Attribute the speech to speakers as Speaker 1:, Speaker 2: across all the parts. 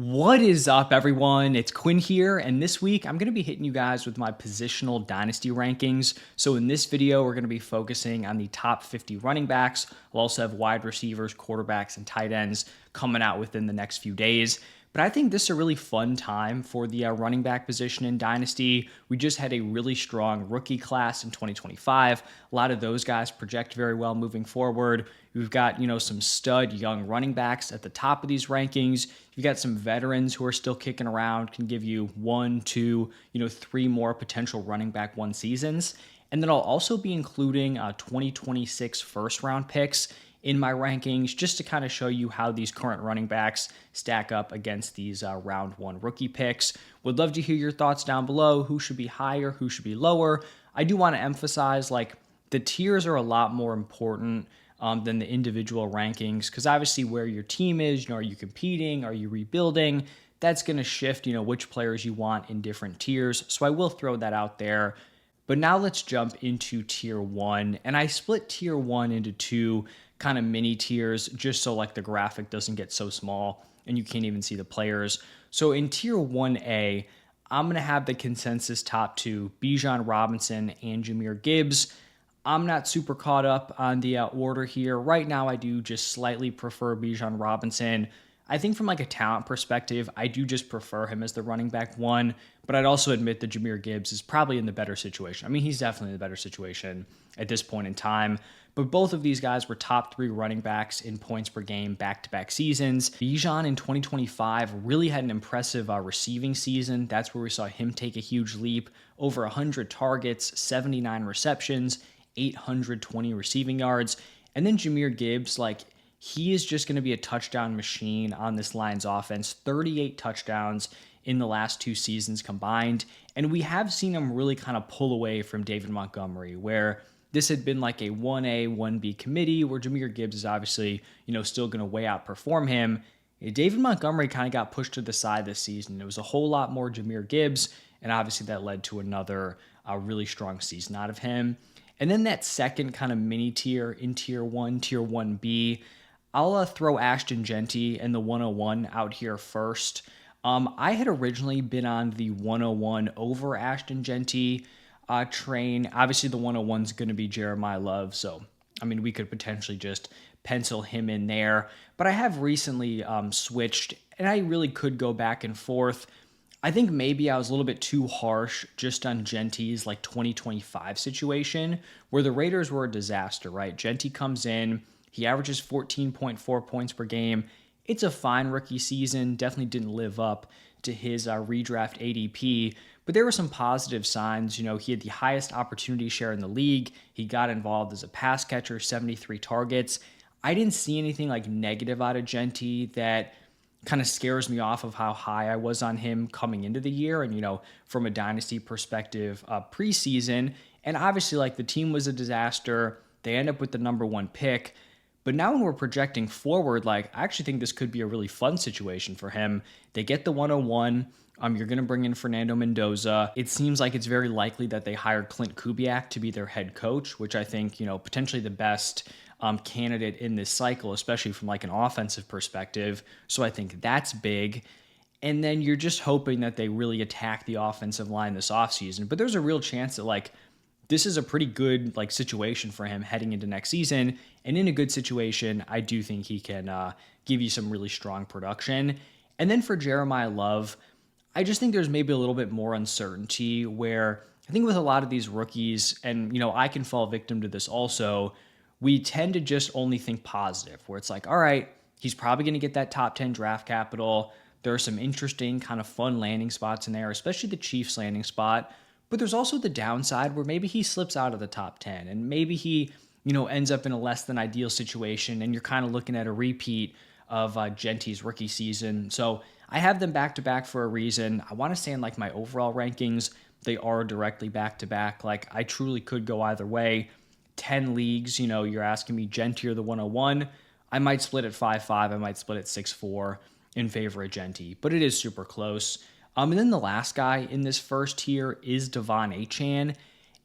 Speaker 1: What is up, everyone? It's Quinn here, and this week I'm going to be hitting you guys with my positional dynasty rankings. So, in this video, we're going to be focusing on the top 50 running backs. We'll also have wide receivers, quarterbacks, and tight ends coming out within the next few days. But I think this is a really fun time for the running back position in Dynasty. We just had a really strong rookie class in 2025. A lot of those guys project very well moving forward. We've got, some stud young running backs at the top of these rankings. You've got some veterans who are still kicking around, can give you one, two, three more potential running back one seasons. And then I'll also be including 2026 first round picks in my rankings just to kind of show you how these current running backs stack up against these round one rookie picks. Would love to hear your thoughts down below. Who should be higher? Who should be lower? I do want to emphasize the tiers are a lot more important than the individual rankings, because obviously where your team is, are you competing? Are you rebuilding? That's going to shift, which players you want in different tiers. So I will throw that out there. But now let's jump into tier one. And I split tier one into two kind of mini tiers just so the graphic doesn't get so small and you can't even see the players. So in tier 1A, I'm going to have the consensus top two, Bijan Robinson and Jahmyr Gibbs. I'm not super caught up on the order here. Right now, I do just slightly prefer Bijan Robinson. I think from a talent perspective, I do just prefer him as the running back one, but I'd also admit that Jahmyr Gibbs is probably in the better situation. I mean, he's definitely in the better situation at this point in time, but both of these guys were top three running backs in points per game back-to-back seasons. Bijan in 2025 really had an impressive receiving season. That's where we saw him take a huge leap, over 100 targets, 79 receptions, 820 receiving yards. And then Jahmyr Gibbs, he is just going to be a touchdown machine on this Lions offense. 38 touchdowns in the last two seasons combined. And we have seen him really kind of pull away from David Montgomery, where this had been like a 1A, 1B committee, where Jahmyr Gibbs is obviously, still going to way outperform him. David Montgomery kind of got pushed to the side this season. It was a whole lot more Jahmyr Gibbs, and obviously that led to another really strong season out of him. And then that second kind of mini tier in tier 1, tier 1B, I'll throw Ashton Genty and the 101 out here first. I had originally been on the 101 over Ashton Genty train. Obviously, the 101 is going to be Jeremiah Love, so we could potentially just pencil him in there. But I have recently switched, and I really could go back and forth. I think maybe I was a little bit too harsh just on Genty's 2025 situation, where the Raiders were a disaster, right? Genty comes in, he averages 14.4 points per game. It's a fine rookie season, definitely didn't live up to his redraft ADP, but there were some positive signs. He had the highest opportunity share in the league. He got involved as a pass catcher, 73 targets. I didn't see anything negative out of Genty that kind of scares me off of how high I was on him coming into the year and, from a dynasty perspective, preseason. And obviously, the team was a disaster. They end up with the number one pick. But now when we're projecting forward, I actually think this could be a really fun situation for him. They get the 101. You're going to bring in Fernando Mendoza. It seems like it's very likely that they hired Clint Kubiak to be their head coach, which I think, potentially the best candidate in this cycle, especially from an offensive perspective. So I think that's big. And then you're just hoping that they really attack the offensive line this offseason. But there's a real chance that this is a pretty good situation for him heading into next season. And in a good situation, I do think he can give you some really strong production. And then for Jeremiah Love, I just think there's maybe a little bit more uncertainty, where I think with a lot of these rookies, and I can fall victim to this also, we tend to just only think positive, where it's all right, he's probably going to get that top 10 draft capital. There are some interesting kind of fun landing spots in there, especially the Chiefs landing spot. But there's also the downside where maybe he slips out of the top 10 and maybe he, ends up in a less than ideal situation, and you're kind of looking at a repeat of Genty's rookie season. So I have them back to back for a reason. I want to say in my overall rankings, they are directly back to back. I truly could go either way. 10 leagues, you're asking me Genty or the 101. I might split at 5-5. I might split at 6-4 in favor of Genty, but it is super close. And then the last guy in this first tier is Devon Achane.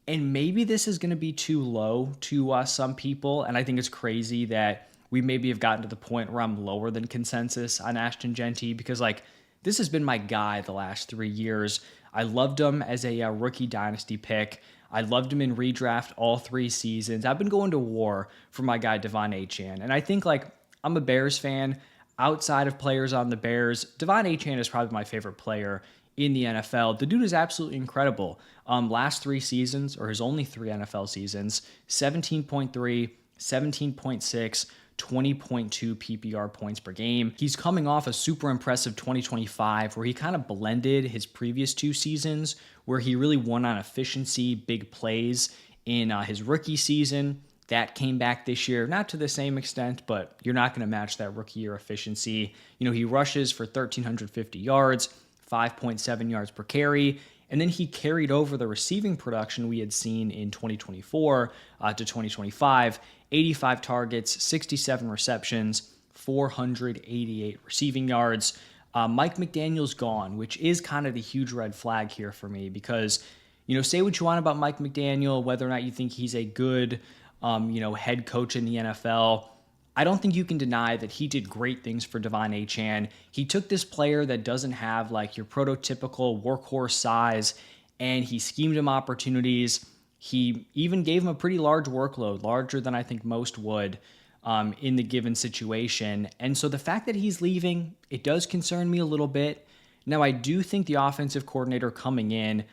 Speaker 1: And maybe this is going to be too low to some people. And I think it's crazy that we maybe have gotten to the point where I'm lower than consensus on Ashton Genty, because this has been my guy the last 3 years. I loved him as a rookie dynasty pick. I loved him in redraft all 3 seasons. I've been going to war for my guy Devon Achane. And I think like I'm a Bears fan. Outside of players on the Bears, Devon Achane is probably my favorite player in the NFL. The dude is absolutely incredible. Last 3 seasons, or his only 3 NFL seasons, 17.3, 17.6, 20.2 PPR points per game. He's coming off a super impressive 2025 where he kind of blended his previous 2 seasons where he really won on efficiency, big plays in his rookie season. That came back this year, not to the same extent, but you're not going to match that rookie year efficiency. He rushes for 1,350 yards, 5.7 yards per carry, and then he carried over the receiving production we had seen in 2024 to 2025, 85 targets, 67 receptions, 488 receiving yards. Mike McDaniel's gone, which is kind of the huge red flag here for me because, say what you want about Mike McDaniel, whether or not you think he's a good, head coach in the NFL. I don't think you can deny that he did great things for Devon Achane. He took this player that doesn't have like your prototypical workhorse size and he schemed him opportunities. He even gave him a pretty large workload, larger than I think most would in the given situation. And so the fact that he's leaving, it does concern me a little bit. Now, I do think the offensive coordinator coming in,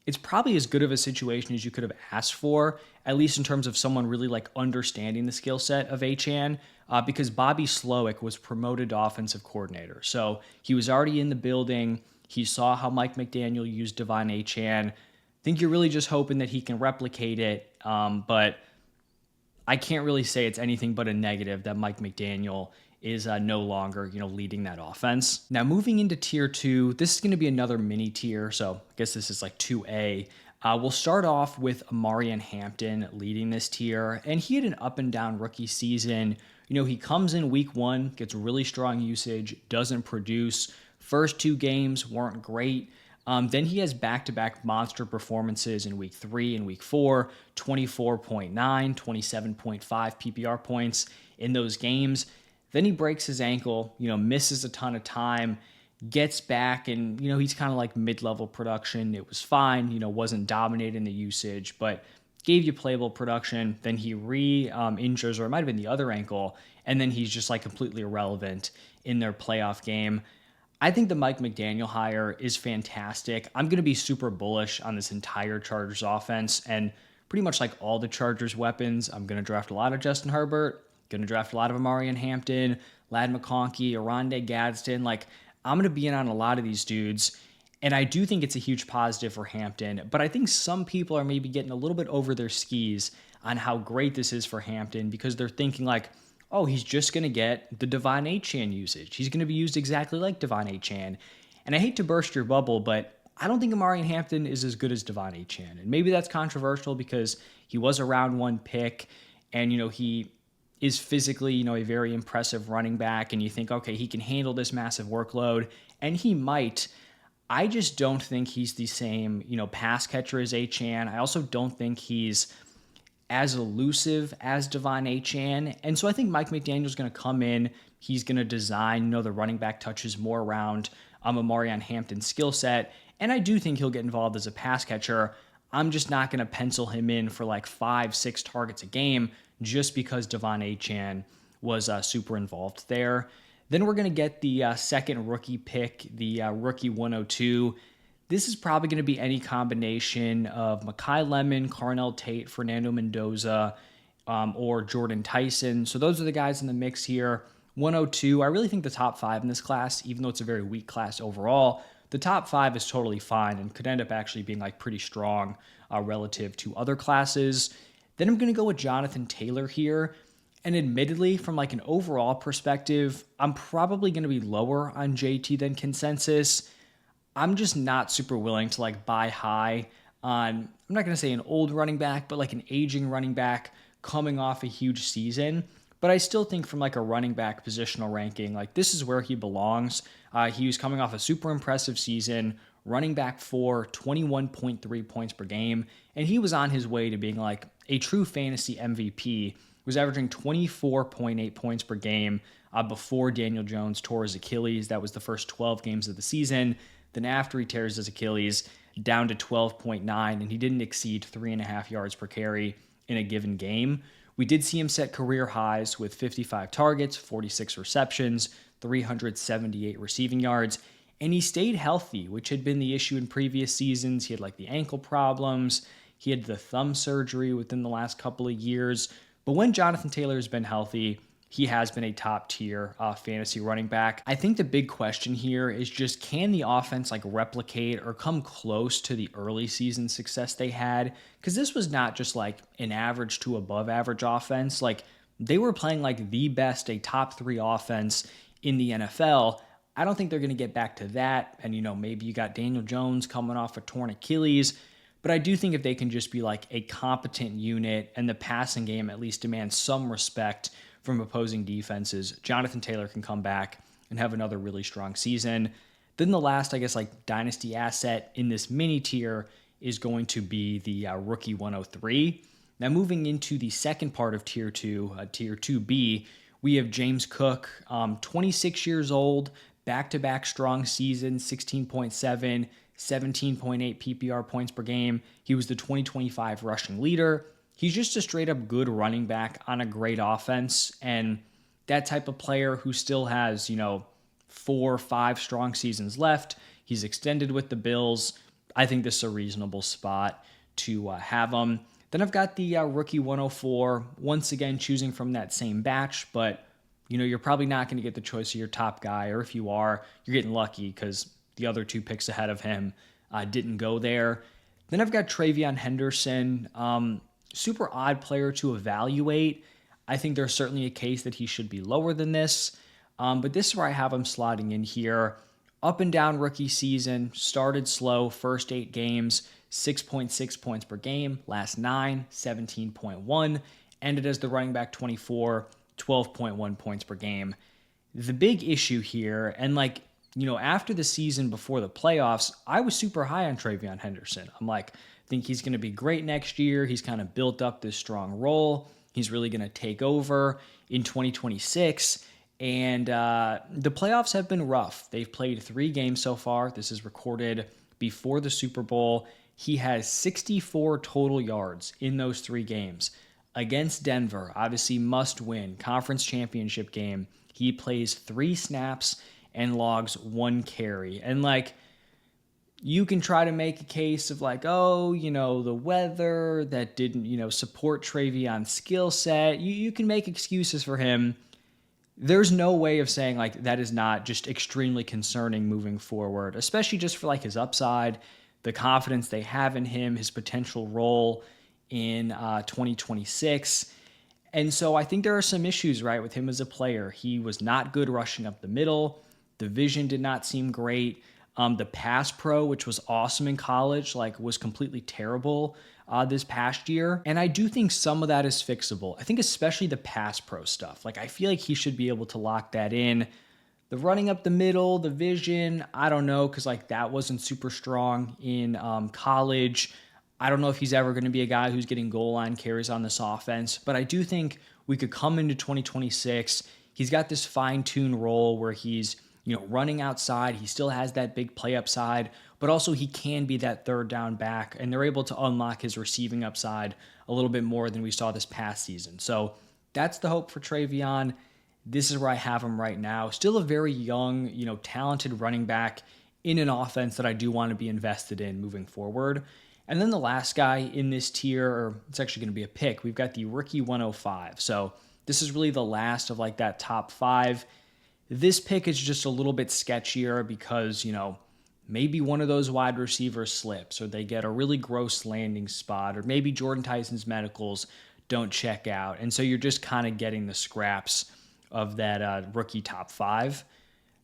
Speaker 1: it's probably as good of a situation as you could have asked for, at least in terms of someone really like understanding the skill set of Achane, because Bobby Slowick was promoted to offensive coordinator. So he was already in the building. He saw how Mike McDaniel used Devon Achane. I think you're really just hoping that he can replicate it, but I can't really say it's anything but a negative that Mike McDaniel is no longer, leading that offense. Now, moving into tier 2, this is going to be another mini tier, so I guess this is like 2A. We'll start off with Amarian Hampton leading this tier, and he had an up and down rookie season. He comes in week 1, gets really strong usage, doesn't produce. First 2 games weren't great. Then he has back-to-back monster performances in week 3 and week 4, 24.9, 27.5 PPR points in those games. Then he breaks his ankle, misses a ton of time, gets back, and, he's kind of like mid-level production. It was fine, wasn't dominating the usage, but gave you playable production. Then he re-injures, or it might have been the other ankle, and then he's just like completely irrelevant in their playoff game. I think the Mike McDaniel hire is fantastic. I'm going to be super bullish on this entire Chargers offense and pretty much like all the Chargers weapons. I'm going to draft a lot of Justin Herbert, going to draft a lot of Amarian Hampton, Ladd McConkey, Oronde Gadsden. Like, I'm going to be in on a lot of these dudes. And I do think it's a huge positive for Hampton. But I think some people are maybe getting a little bit over their skis on how great this is for Hampton because they're thinking like, oh, he's just going to get the Devon Achane usage. He's going to be used exactly like Devon Achane. And I hate to burst your bubble, but I don't think Amarian Hampton is as good as Devon Achane. And maybe that's controversial because he was a round 1 pick and, he is physically, a very impressive running back. And you think, okay, he can handle this massive workload. And he might. I just don't think he's the same, pass catcher as Achane. I also don't think he's as elusive as Devon Achane. And so I think Mike McDaniel's going to come in. He's going to design, the running back touches more around Amarian Hampton's skill set. And I do think he'll get involved as a pass catcher. I'm just not going to pencil him in for like 5-6 targets a game just because Devon Achane was super involved there. Then we're going to get the second rookie pick, the rookie 102. This is probably going to be any combination of Mekhi Lemon, Carnell Tate, Fernando Mendoza, or Jordan Tyson. So those are the guys in the mix here. 102, I really think the top 5 in this class, even though it's a very weak class overall, the top 5 is totally fine and could end up actually being like pretty strong relative to other classes. Then I'm going to go with Jonathan Taylor here. And admittedly, from like an overall perspective, I'm probably going to be lower on JT than consensus. I'm just not super willing to like buy high on, I'm not going to say an old running back, but like an aging running back coming off a huge season. But I still think from like a running back positional ranking, like this is where he belongs. He was coming off a super impressive season, running back 4, 21.3 points per game. And he was on his way to being like a true fantasy MVP. Was averaging 24.8 points per game, before Daniel Jones tore his Achilles. That was the first 12 games of the season. Then after he tears his Achilles, down to 12.9, and he didn't exceed 3.5 yards per carry in a given game. We did see him set career highs with 55 targets, 46 receptions, 378 receiving yards, and he stayed healthy, which had been the issue in previous seasons. He had like the ankle problems. He had the thumb surgery within the last couple of years. But when Jonathan Taylor has been healthy, he has been a top tier fantasy running back. I think the big question here is just, can the offense like replicate or come close to the early season success they had? Because this was not just like an average to above average offense. Like, they were playing like the best, a top 3 offense in the NFL. I don't think they're going to get back to that. And, maybe you got Daniel Jones coming off a torn Achilles. But I do think if they can just be like a competent unit and the passing game at least demands some respect from opposing defenses, Jonathan Taylor can come back and have another really strong season. Then the last, I guess, like dynasty asset in this mini tier is going to be the rookie 103. Now moving into the second part of tier 2, tier 2B, we have James Cook, 26 years old, back-to-back strong season, 16.7, 17.8 PPR points per game. He was the 2025 rushing leader. He's just a straight up good running back on a great offense. And that type of player who still has, 4 or 5 strong seasons left. He's extended with the Bills. I think this is a reasonable spot to have him. Then I've got the rookie 104, once again choosing from that same batch, but you're probably not going to get the choice of your top guy, or if you are, you're getting lucky because the other 2 picks ahead of him didn't go there. Then I've got Travion Henderson. Super odd player to evaluate. I think there's certainly a case that he should be lower than this. But this is where I have him slotting in here. Up and down rookie season, started slow, first 8 games, 6.6 points per game, last 9, 17.1, ended as the running back 24, 12.1 points per game. The big issue here, and after the season before the playoffs, I was super high on Travion Henderson. I'm like, I think he's going to be great next year. He's kind of built up this strong role. He's really going to take over in 2026. And the playoffs have been rough. They've played 3 games so far. This is recorded before the Super Bowl. He has 64 total yards in those 3 games. Against Denver, obviously must win, conference championship game. He plays 3 snaps and logs 1 carry. And you can try to make a case of the weather that didn't, support Travion's skill set. You can make excuses for him. There's no way of saying that is not just extremely concerning moving forward, especially just for his upside, the confidence they have in him, his potential role in 2026. And so I think there are some issues, with him as a player. He was not good rushing up the middle. The vision did not seem great. The pass pro, which was awesome in college, was completely terrible this past year. And I do think some of that is fixable. I think especially the pass pro stuff. I feel like he should be able to lock that in. The running up the middle, the vision, I don't know, because that wasn't super strong in college. I don't know if he's ever going to be a guy who's getting goal line carries on this offense, but I do think we could come into 2026. He's got this fine-tuned role where he's running outside. He still has that big play upside, but also he can be that third down back, and they're able to unlock his receiving upside a little bit more than we saw this past season. So that's the hope for Travion. This is where I have him right now. Still a very young, talented running back in an offense that I do want to be invested in moving forward. And then the last guy in this tier, or it's actually going to be a pick, we've got the rookie 105. So this is really the last of that top 5. This pick is just a little bit sketchier because, maybe one of those wide receivers slips, or they get a really gross landing spot, or maybe Jordan Tyson's medicals don't check out. And so you're just kind of getting the scraps of that rookie top 5.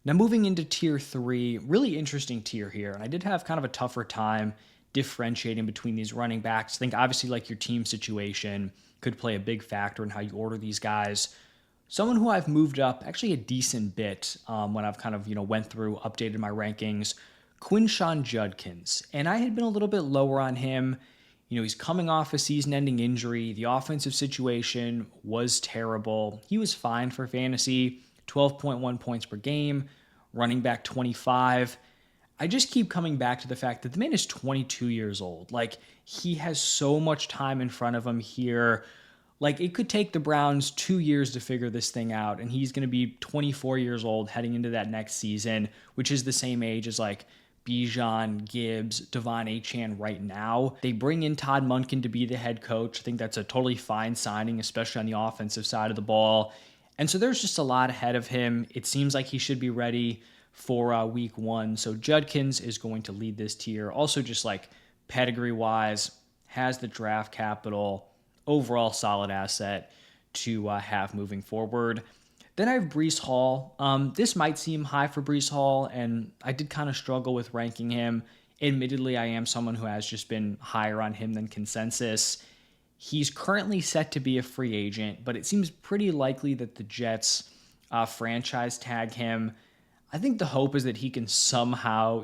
Speaker 1: Now moving into tier 3, really interesting tier here. And I did have kind of a tougher time differentiating between these running backs. I think obviously your team situation could play a big factor in how you order these guys. Someone who I've moved up actually a decent bit when I've kind of, went through, updated my rankings, Quinshon Judkins. And I had been a little bit lower on him. He's coming off a season-ending injury. The offensive situation was terrible. He was fine for fantasy, 12.1 points per game, running back 25. I just keep coming back to the fact that the man is 22 years old. Like, he has so much time in front of him here. Like, it could take the Browns 2 years to figure this thing out, and he's going to be 24 years old heading into that next season, which is the same age as like Bijan, Gibbs, Devon Achane right now. They bring in Todd Monken to be the head coach. I think that's a totally fine signing, especially on the offensive side of the ball. And so there's just a lot ahead of him. It seems like he should be ready for week one. So Judkins is going to lead this tier. Also, just like pedigree-wise, has the draft capital, overall solid asset to have moving forward. Then I have Breece Hall. This might seem high for Breece Hall, and I did kind of struggle with ranking him. Admittedly, I am someone who has just been higher on him than consensus. He's currently set to be a free agent, but it seems pretty likely that the Jets franchise tag him. I think the hope is that he can somehow,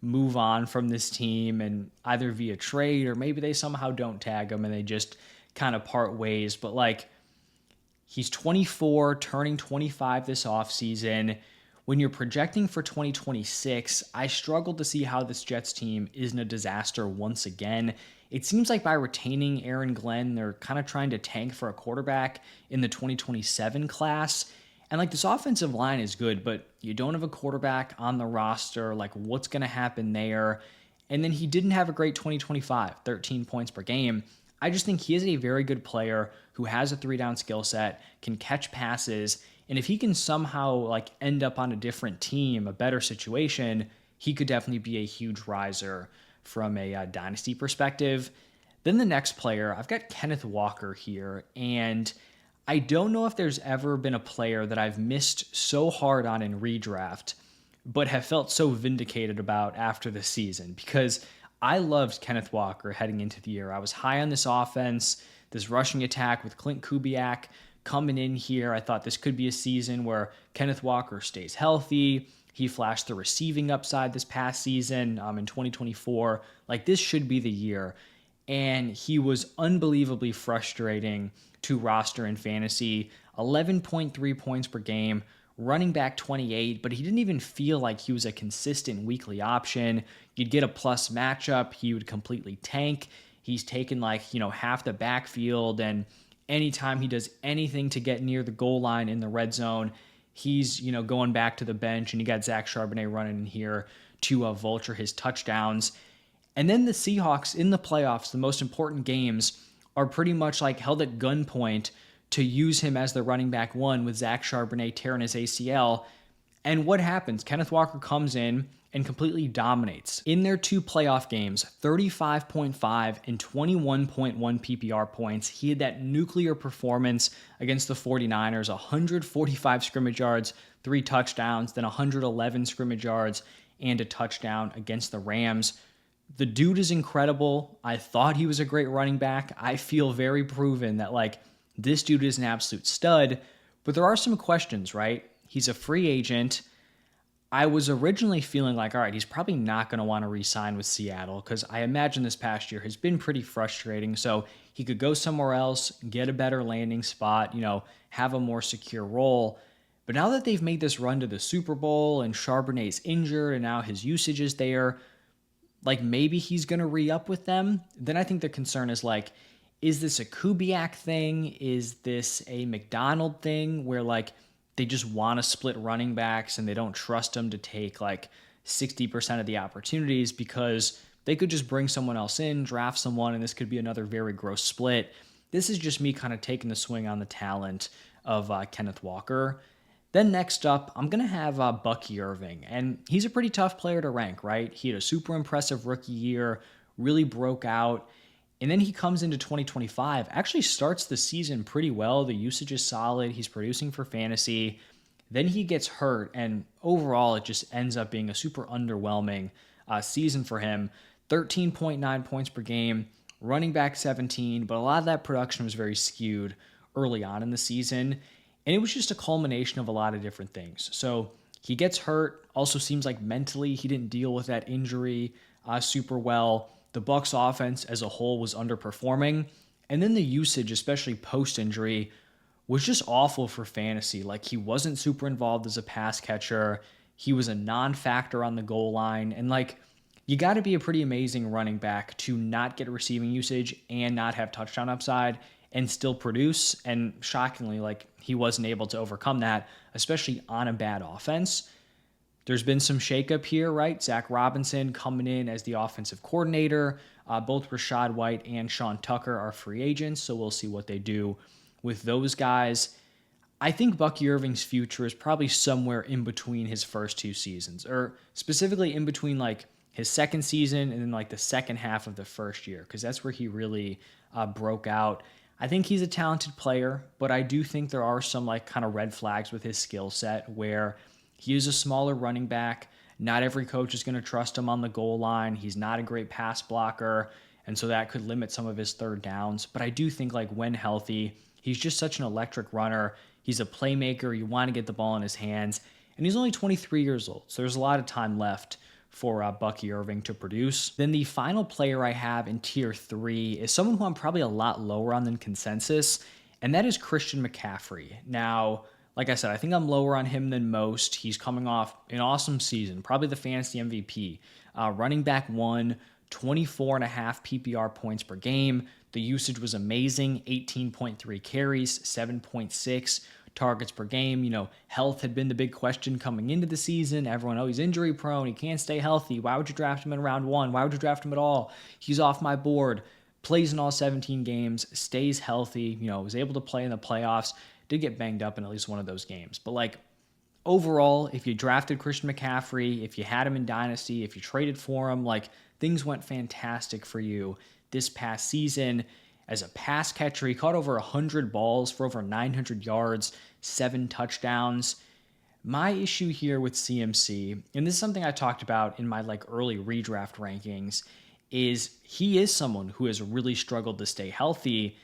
Speaker 1: move on from this team and either via trade or maybe they somehow don't tag him and they just kind of part ways. But like, he's 24, turning 25 this offseason. When you're projecting for 2026, I struggle to see how this Jets team isn't a disaster once again. It seems like by retaining Aaron Glenn, they're kind of trying to tank for a quarterback in the 2027 class. And like, this offensive line is good, but you don't have a quarterback on the roster. Like, what's going to happen there? And then he didn't have a great 2025, 13 points per game. I just think he is a very good player who has a 3-down skill set, can catch passes, and if he can somehow like end up on a different team, a better situation, he could definitely be a huge riser from a dynasty perspective. Then the next player, I've got Kenneth Walker here, and I don't know if there's ever been a player that I've missed so hard on in redraft, but have felt so vindicated about after the season, because I loved Kenneth Walker heading into the year. I was high on this offense, this rushing attack with Clint Kubiak coming in here. I thought this could be a season where Kenneth Walker stays healthy. He flashed the receiving upside this past season in 2024. Like, this should be the year. And he was unbelievably frustrating to roster in fantasy. 11.3 points per game, running back 28, but he didn't even feel like he was a consistent weekly option. You'd get a plus matchup, he would completely tank. He's taken half the backfield, and anytime he does anything to get near the goal line in the red zone, he's going back to the bench, and you got Zach Charbonnet running in here to vulture his touchdowns. And then the Seahawks in the playoffs, the most important games, are pretty much like held at gunpoint to use him as the running back one with Zach Charbonnet tearing his ACL. And what happens? Kenneth Walker comes in and completely dominates. In their 2 playoff games, 35.5 and 21.1 PPR points. He had that nuclear performance against the 49ers, 145 scrimmage yards, 3 touchdowns, then 111 scrimmage yards and a touchdown against the Rams. The dude is incredible. I thought he was a great running back. I feel very proven that this dude is an absolute stud, but there are some questions, right? He's a free agent. I was originally feeling like, all right, he's probably not going to want to re-sign with Seattle because I imagine this past year has been pretty frustrating. So he could go somewhere else, get a better landing spot, have a more secure role. But now that they've made this run to the Super Bowl and Charbonnet's injured and now his usage is there, maybe he's going to re-up with them. Then I think the concern is is this a Kubiak thing? Is this a McDonald thing where they just want to split running backs and they don't trust them to take 60% of the opportunities because they could just bring someone else in, draft someone, and this could be another very gross split. This is just me kind of taking the swing on the talent of Kenneth Walker. Then next up, I'm going to have Bucky Irving, and he's a pretty tough player to rank, right? He had a super impressive rookie year, really broke out, and then he comes into 2025, actually starts the season pretty well. The usage is solid. He's producing for fantasy. Then he gets hurt, and overall, it just ends up being a super underwhelming season for him. 13.9 points per game, running back 17, but a lot of that production was very skewed early on in the season. And it was just a culmination of a lot of different things. So he gets hurt. Also seems like mentally he didn't deal with that injury super well. The Bucs offense as a whole was underperforming. And then the usage, especially post-injury, was just awful for fantasy. Like, he wasn't super involved as a pass catcher. He was a non-factor on the goal line. And like, you got to be a pretty amazing running back to not get receiving usage and not have touchdown upside and still produce. And shockingly, like, he wasn't able to overcome that, especially on a bad offense. There's been some shakeup here, right? Zach Robinson coming in as the offensive coordinator. Both Rashad White and Sean Tucker are free agents, so we'll see what they do with those guys. I think Bucky Irving's future is probably somewhere in between his first two seasons, or specifically in between like his second season and then like the second half of the first year, because that's where he really broke out. I think he's a talented player, but I do think there are some like kind of red flags with his skill set where he is a smaller running back. Not every coach is going to trust him on the goal line. He's not a great pass blocker, and so that could limit some of his third downs. But I do think like when healthy, he's just such an electric runner. He's a playmaker. You want to get the ball in his hands, and he's only 23 years old, so there's a lot of time left for Bucky Irving to produce. Then the final player I have in tier 3 is someone who I'm probably a lot lower on than consensus, and that is Christian McCaffrey. Now, like I said, I think I'm lower on him than most. He's coming off an awesome season, probably the fantasy MVP. Running back 1, 24.5 PPR points per game. The usage was amazing, 18.3 carries, 7.6 targets per game. You know, health had been the big question coming into the season. Everyone, oh, he's injury prone. He can't stay healthy. Why would you draft him in round 1? Why would you draft him at all? He's off my board. Plays in all 17 games, stays healthy, you know, was able to play in the playoffs. Did get banged up in at least one of those games. But like, overall, if you drafted Christian McCaffrey, if you had him in Dynasty, if you traded for him, like, things went fantastic for you this past season. As a pass catcher, he caught over 100 balls for over 900 yards, 7 touchdowns. My issue here with CMC, and this is something I talked about in my like early redraft rankings, is he is someone who has really struggled to stay healthy,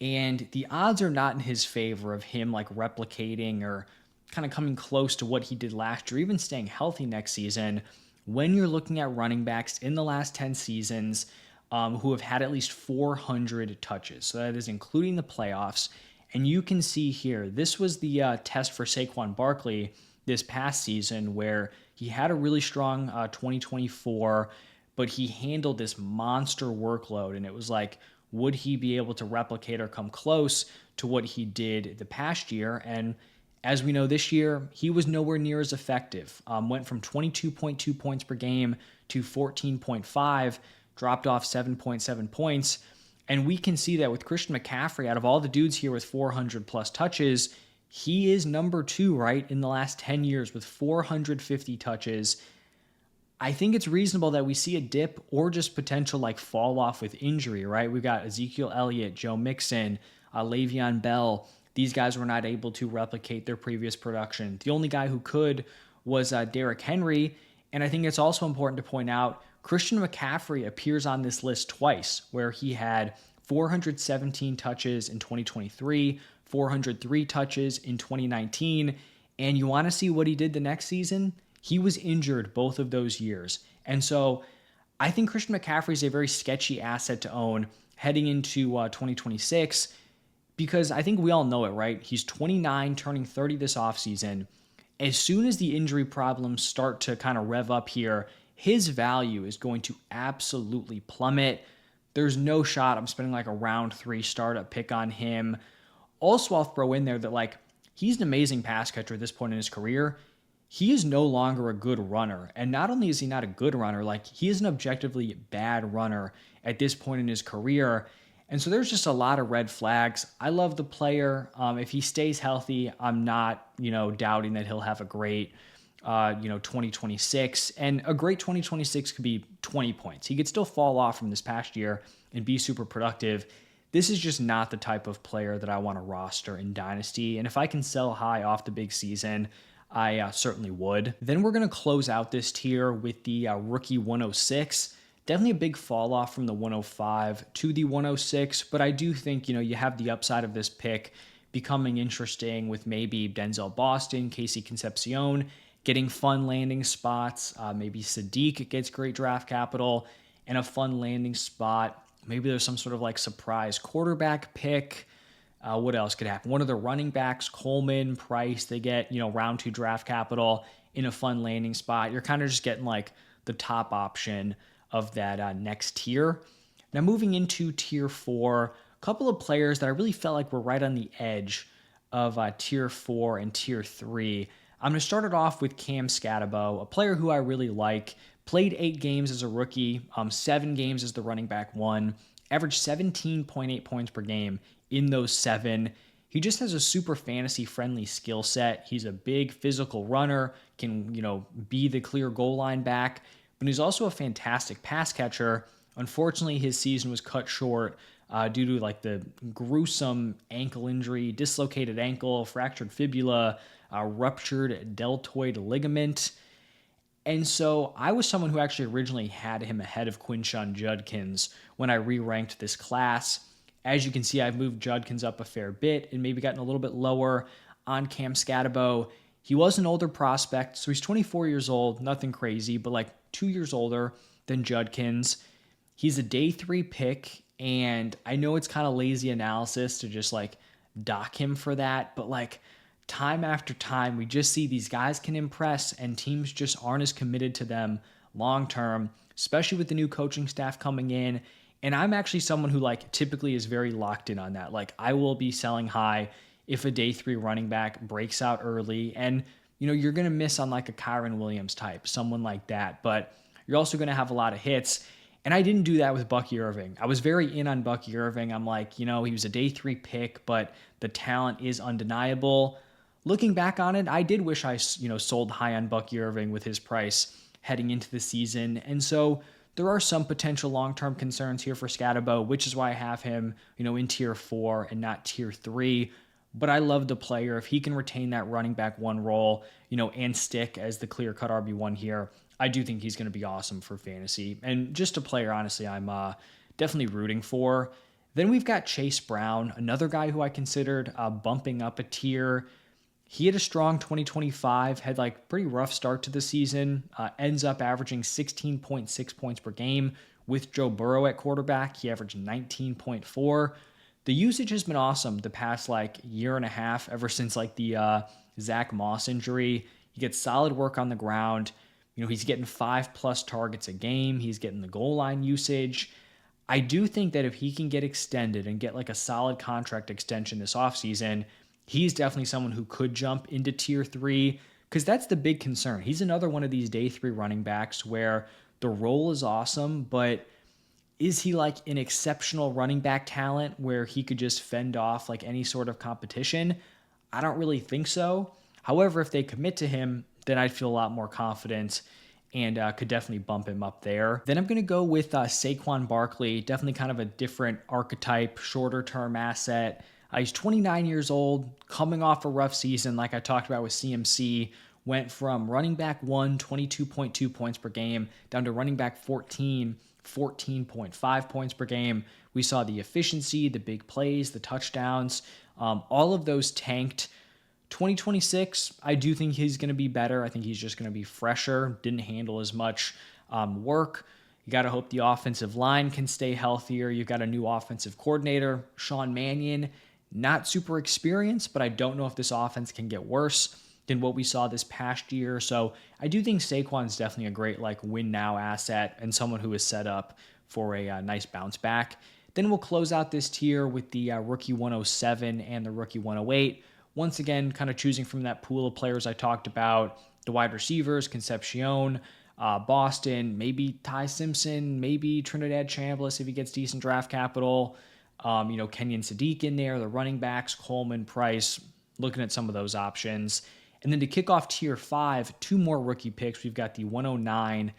Speaker 1: and the odds are not in his favor of him like replicating or kind of coming close to what he did last year, even staying healthy next season, when you're looking at running backs in the last 10 seasons who have had at least 400 touches. So that is including the playoffs. And you can see here, this was the test for Saquon Barkley this past season, where he had a really strong 2024, but he handled this monster workload. And it was like, would he be able to replicate or come close to what he did the past year? And as we know, this year, he was nowhere near as effective. Went from 22.2 points per game to 14.5, dropped off 7.7 points. And we can see that with Christian McCaffrey, out of all the dudes here with 400 plus touches, he is number 2, right, in the last 10 years with 450 touches. I think it's reasonable that we see a dip or just potential like fall off with injury, right? We've got Ezekiel Elliott, Joe Mixon, Le'Veon Bell. These guys were not able to replicate their previous production. The only guy who could was Derrick Henry. And I think it's also important to point out Christian McCaffrey appears on this list twice, where he had 417 touches in 2023, 403 touches in 2019. And you want to see what he did the next season? He was injured both of those years. And so I think Christian McCaffrey is a very sketchy asset to own heading into 2026, because I think we all know it, right? He's 29, turning 30 this offseason. As soon as the injury problems start to kind of rev up here, his value is going to absolutely plummet. There's no shot I'm spending like a round 3 startup pick on him. Also, I'll throw in there that like he's an amazing pass catcher at this point in his career. He is no longer a good runner. And not only is he not a good runner, like he is an objectively bad runner at this point in his career. And so there's just a lot of red flags. I love the player. If he stays healthy, I'm not, doubting that he'll have a great, 2026. And a great 2026 could be 20 points. He could still fall off from this past year and be super productive. This is just not the type of player that I want to roster in Dynasty. And if I can sell high off the big season, I certainly would. Then we're going to close out this tier with the rookie 106. Definitely a big fall off from the 105 to the 106, but I do think, you have the upside of this pick becoming interesting with maybe Denzel Boston, Casey Concepcion getting fun landing spots. Maybe Sadiq gets great draft capital and a fun landing spot. Maybe there's some sort of like surprise quarterback pick. What else could happen? One of the running backs, Coleman, Price, they get, round 2 draft capital in a fun landing spot. You're kind of just getting like the top option of that next tier. Now, moving into tier 4, a couple of players that I really felt like were right on the edge of tier 4 and tier 3. I'm going to start it off with Cam Scatabo, a player who I really like. Played 8 games as a rookie, 7 games as the running back 1, averaged 17.8 points per game in those 7. He just has a super fantasy friendly skill set. He's a big physical runner, can, be the clear goal line back, but he's also a fantastic pass catcher. Unfortunately, his season was cut short due to like the gruesome ankle injury, dislocated ankle, fractured fibula, ruptured deltoid ligament. And so I was someone who actually originally had him ahead of Quinshon Judkins when I re-ranked this class. As you can see, I've moved Judkins up a fair bit and maybe gotten a little bit lower on Cam Scatabo. He was an older prospect, so he's 24 years old, nothing crazy, but like 2 years older than Judkins. He's a day 3 pick, and I know it's kind of lazy analysis to just like dock him for that, but like time after time, we just see these guys can impress and teams just aren't as committed to them long term, especially with the new coaching staff coming in. And I'm actually someone who like typically is very locked in on that. Like I will be selling high if a day 3 running back breaks out early. And, you're going to miss on like a Kyron Williams type, someone like that. But you're also going to have a lot of hits. And I didn't do that with Bucky Irving. I was very in on Bucky Irving. I'm like, he was a day 3 pick, but the talent is undeniable. Looking back on it, I did wish I, sold high on Bucky Irving with his price heading into the season. And so there are some potential long-term concerns here for Scatabo, which is why I have him, in tier 4 and not tier 3. But I love the player. If he can retain that running back 1 role, and stick as the clear-cut RB1 here, I do think he's going to be awesome for fantasy. And just a player, honestly, I'm definitely rooting for. Then we've got Chase Brown, another guy who I considered bumping up a tier. He had a strong 2025, had like pretty rough start to the season, ends up averaging 16.6 points per game. With Joe Burrow at quarterback, he averaged 19.4. The usage has been awesome the past like year and a half, ever since like the Zach Moss injury. He gets solid work on the ground. He's getting 5+ targets a game. He's getting the goal line usage. I do think that if he can get extended and get like a solid contract extension this offseason, he's definitely someone who could jump into tier 3 because that's the big concern. He's another one of these day 3 running backs where the role is awesome, but is he like an exceptional running back talent where he could just fend off like any sort of competition? I don't really think so. However, if they commit to him, then I'd feel a lot more confident and could definitely bump him up there. Then I'm going to go with Saquon Barkley, definitely kind of a different archetype, shorter term asset. He's 29 years old, coming off a rough season like I talked about with CMC, went from running back 1, 22.2 points per game, down to running back 14, 14.5 points per game. We saw the efficiency, the big plays, the touchdowns, all of those tanked. 2026, I do think he's going to be better. I think he's just going to be fresher, didn't handle as much work. You got to hope the offensive line can stay healthier. You've got a new offensive coordinator, Sean Mannion. Not super experienced, but I don't know if this offense can get worse than what we saw this past year. So I do think Saquon's definitely a great like win now asset and someone who is set up for a nice bounce back. Then we'll close out this tier with the rookie 107 and the rookie 108. Once again, kind of choosing from that pool of players I talked about, the wide receivers, Concepcion, Boston, maybe Ty Simpson, maybe Trinidad Chambliss if he gets decent draft capital. Kenyon Sadiq in there, the running backs, Coleman, Price, looking at some of those options. And then to kick off tier 5, 2 more rookie picks. We've got the 109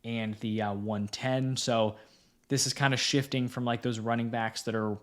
Speaker 1: and the 110. So this is kind of shifting from like those running backs that are,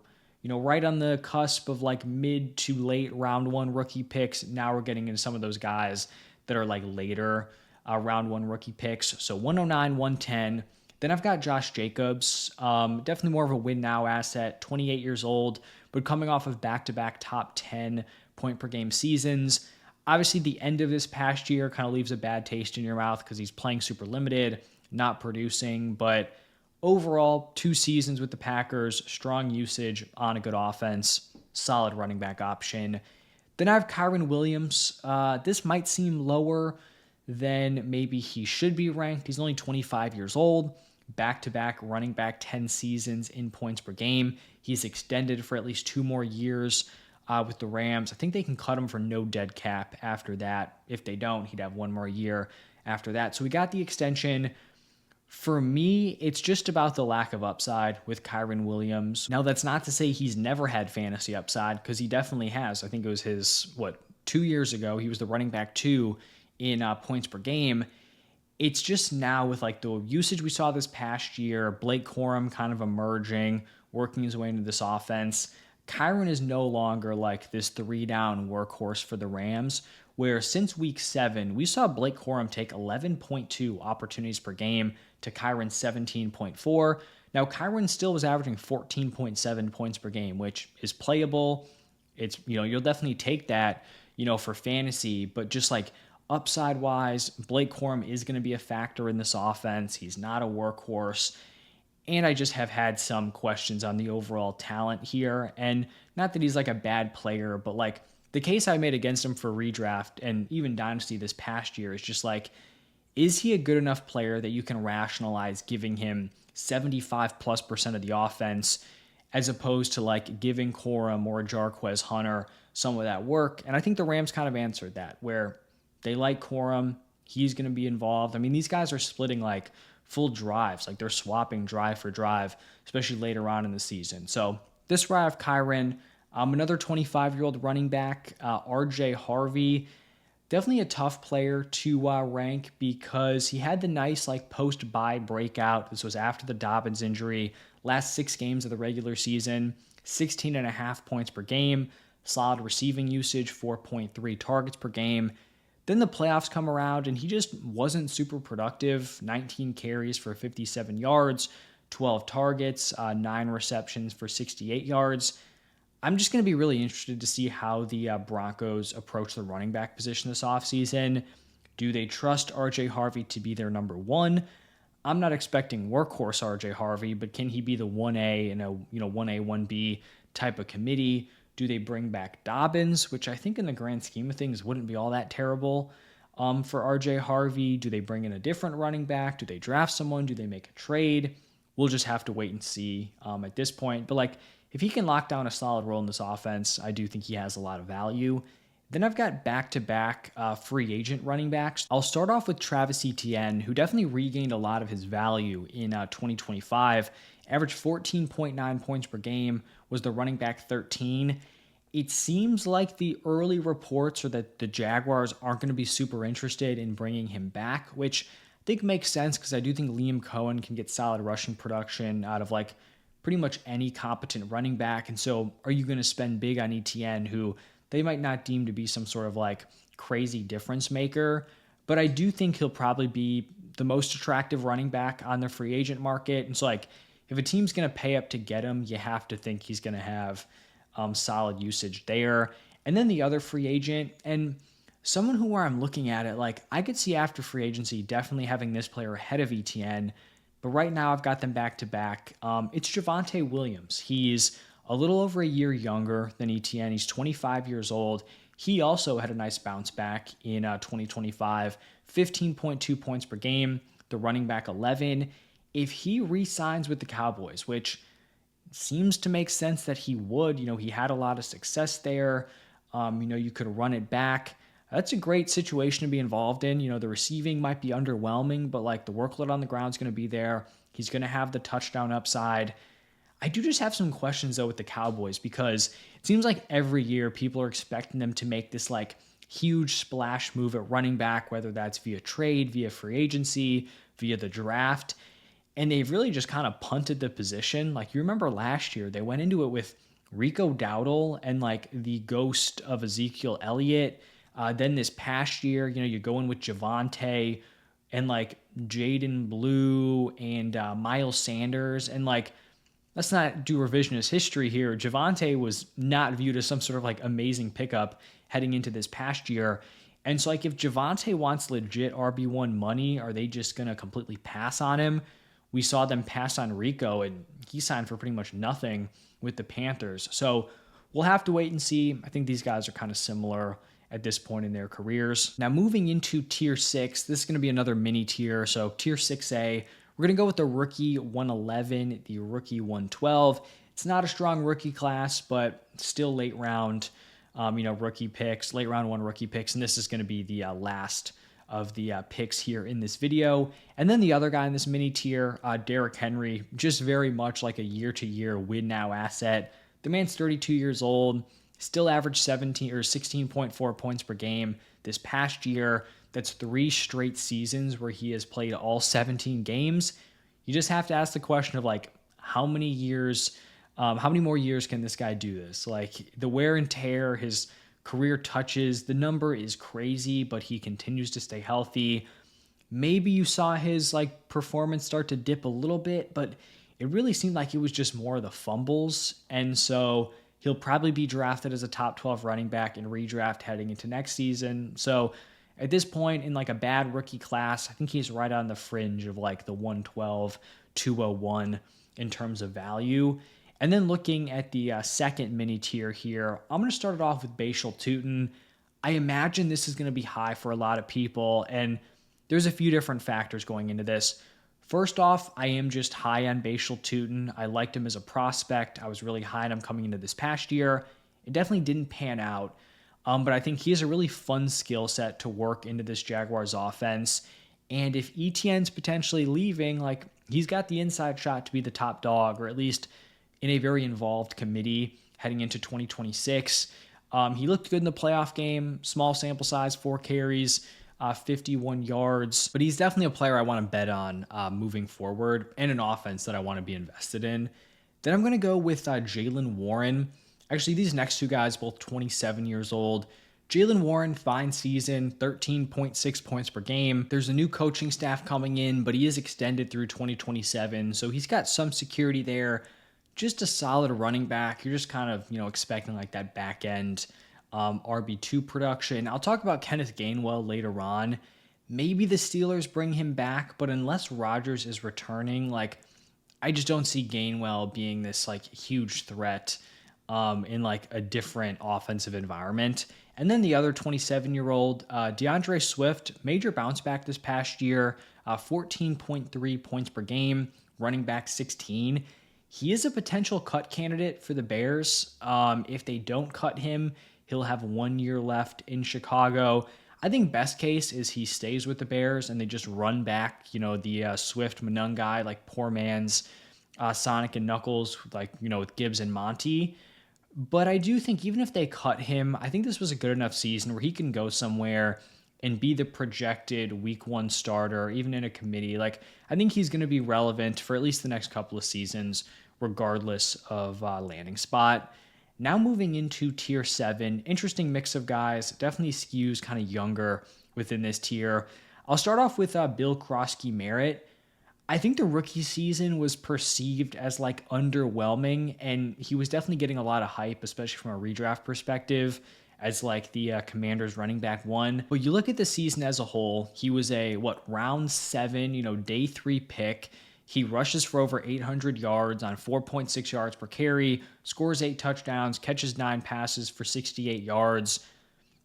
Speaker 1: right on the cusp of like mid to late round 1 rookie picks. Now we're getting into some of those guys that are like later round 1 rookie picks. So 109, 110. Then I've got Josh Jacobs, definitely more of a win now asset, 28 years old, but coming off of back-to-back top 10 point per game seasons. Obviously, the end of this past year kind of leaves a bad taste in your mouth because he's playing super limited, not producing, but overall, 2 seasons with the Packers, strong usage on a good offense. solid running back option. Then I have Kyron Williams. This might seem lower than maybe he should be ranked. He's only 25 years old, back-to-back running back 10 seasons in points per game. He's extended for at least 2 more years with the Rams. I think they can cut him for no dead cap after that. If they don't, he'd have 1 more year after that. So we got the extension. For me, it's just about the lack of upside with Kyron Williams. Now, that's not to say he's never had fantasy upside, because he definitely has. I think it was his, 2 years ago, he was the running back 2 in points per game. It's just now with like the usage we saw this past year, Blake Corum kind of emerging, working his way into this offense. Kyron is no longer like this 3-down workhorse for the Rams, where since week 7, we saw Blake Corum take 11.2 opportunities per game to Kyron's 17.4. Now, Kyron still was averaging 14.7 points per game, which is playable. It's, you'll definitely take that, for fantasy, but just like upside wise, Blake Corum is going to be a factor in this offense. He's not a workhorse. And I just have had some questions on the overall talent here. And not that he's like a bad player, but like the case I made against him for redraft and even Dynasty this past year is just like, is he a good enough player that you can rationalize giving him 75+% of the offense as opposed to like giving Corum or Jarquez Hunter some of that work? And I think the Rams kind of answered that, where they like Corum. He's going to be involved. I mean, these guys are splitting like full drives. Like they're swapping drive for drive, especially later on in the season. So this where I have Kyron. Another 25-year-old running back, RJ Harvey. Definitely a tough player to rank because he had the nice like post-bye breakout. This was after the Dobbins injury. Last 6 games of the regular season, 16.5 points per game. Solid receiving usage, 4.3 targets per game. Then the playoffs come around and he just wasn't super productive. 19 carries for 57 yards, 12 targets, 9 receptions for 68 yards. I'm just going to be really interested to see how the Broncos approach the running back position this offseason. Do they trust RJ Harvey to be their number 1? I'm not expecting workhorse RJ Harvey, but can he be the 1A in a 1A, 1B type of committee? Do they bring back Dobbins, which I think in the grand scheme of things wouldn't be all that terrible for RJ Harvey? Do they bring in a different running back? Do they draft someone? Do they make a trade? We'll just have to wait and see at this point. But like, if he can lock down a solid role in this offense, I do think he has a lot of value. Then I've got back-to-back free agent running backs. I'll start off with Travis Etienne, who definitely regained a lot of his value in 2025. Averaged 14.9 points per game, was the running back 13. It seems like the early reports are that the Jaguars aren't going to be super interested in bringing him back, which I think makes sense because I do think Liam Cohen can get solid rushing production out of like pretty much any competent running back. And so are you going to spend big on Etienne, who they might not deem to be some sort of like crazy difference maker? But I do think he'll probably be the most attractive running back on the free agent market. And so like, if a team's going to pay up to get him, you have to think he's going to have solid usage there. And then the other free agent, and someone who where I'm looking at it, like I could see after free agency definitely having this player ahead of Etienne. But right now I've got them back to back. It's Javonte Williams. He's a little over a year younger than Etienne. He's 25 years old. He also had a nice bounce back in 2025, 15.2 points per game, the running back 11. If he re-signs with the Cowboys, which seems to make sense that he would, he had a lot of success there. You could run it back. That's a great situation to be involved in. The receiving might be underwhelming, but like the workload on the ground is going to be there. He's going to have the touchdown upside. I do just have some questions though with the Cowboys, because it seems like every year people are expecting them to make this like huge splash move at running back, whether that's via trade, via free agency, via the draft. And they've really just kind of punted the position. Like you remember last year, they went into it with Rico Dowdle and like the ghost of Ezekiel Elliott. Then this past year, you go in with Javonte and like Jaden Blue and Miles Sanders. And like, let's not do revisionist history here. Javonte was not viewed as some sort of like amazing pickup heading into this past year. And so like if Javonte wants legit RB1 money, are they just going to completely pass on him? We saw them pass on Rico and he signed for pretty much nothing with the Panthers. So we'll have to wait and see. I think these guys are kind of similar at this point in their careers. Now, moving into tier 6, this is going to be another mini tier. So tier 6A, we're going to go with the rookie 111, the rookie 112. It's not a strong rookie class, but still late round, rookie picks, late round 1 rookie picks. And this is going to be the last of the picks here in this video. And then the other guy in this mini tier, Derrick Henry, just very much like a year-to-year win now asset. The man's 32 years old, still averaged 17 or 16.4 points per game this past year. That's 3 straight seasons where he has played all 17 games. You just have to ask the question of like, how many more years can this guy do this? Like the wear and tear, his career touches, the number is crazy, but he continues to stay healthy. Maybe you saw his like performance start to dip a little bit, but it really seemed like it was just more of the fumbles. And so he'll probably be drafted as a top 12 running back in redraft heading into next season. So at this point in like a bad rookie class, I think he's right on the fringe of like the 112, 201 in terms of value. And then looking at the second mini tier here, I'm going to start it off with Bashal Tutin. I imagine this is going to be high for a lot of people, and there's a few different factors going into this. First off, I am just high on Bashal Tutin. I liked him as a prospect. I was really high on him coming into this past year. It definitely didn't pan out, but I think he has a really fun skill set to work into this Jaguars offense. And if Etienne's potentially leaving, like he's got the inside shot to be the top dog, or at least in a very involved committee heading into 2026. He looked good in the playoff game, small sample size, 4 carries, 51 yards, but he's definitely a player I want to bet on moving forward and an offense that I want to be invested in. Then I'm going to go with Jaylen Warren. Actually, these next 2 guys, both 27 years old. Jaylen Warren, fine season, 13.6 points per game. There's a new coaching staff coming in, but he is extended through 2027, so he's got some security there. Just a solid running back. You're just kind of, expecting like that back end RB2 production. I'll talk about Kenneth Gainwell later on. Maybe the Steelers bring him back, but unless Rodgers is returning, like I just don't see Gainwell being this like huge threat in like a different offensive environment. And then the other 27-year-old, DeAndre Swift, major bounce back this past year, 14.3 points per game, running back 16. He is a potential cut candidate for the Bears. If they don't cut him, he'll have 1 year left in Chicago. I think best case is he stays with the Bears and they just run back, the Swift Monungai, like poor man's Sonic and Knuckles, like, with Gibbs and Monty. But I do think even if they cut him, I think this was a good enough season where he can go somewhere and be the projected week 1 starter, even in a committee. Like, I think he's going to be relevant for at least the next couple of seasons, regardless of landing spot. Now moving into tier 7, interesting mix of guys, definitely skews kind of younger within this tier. I'll start off with Bill Krosky-Merritt. I think the rookie season was perceived as like underwhelming, and he was definitely getting a lot of hype, especially from a redraft perspective, as like the Commanders running back 1. But you look at the season as a whole, he was a round 7, day 3 pick. He rushes for over 800 yards on 4.6 yards per carry, scores 8 touchdowns, catches 9 passes for 68 yards.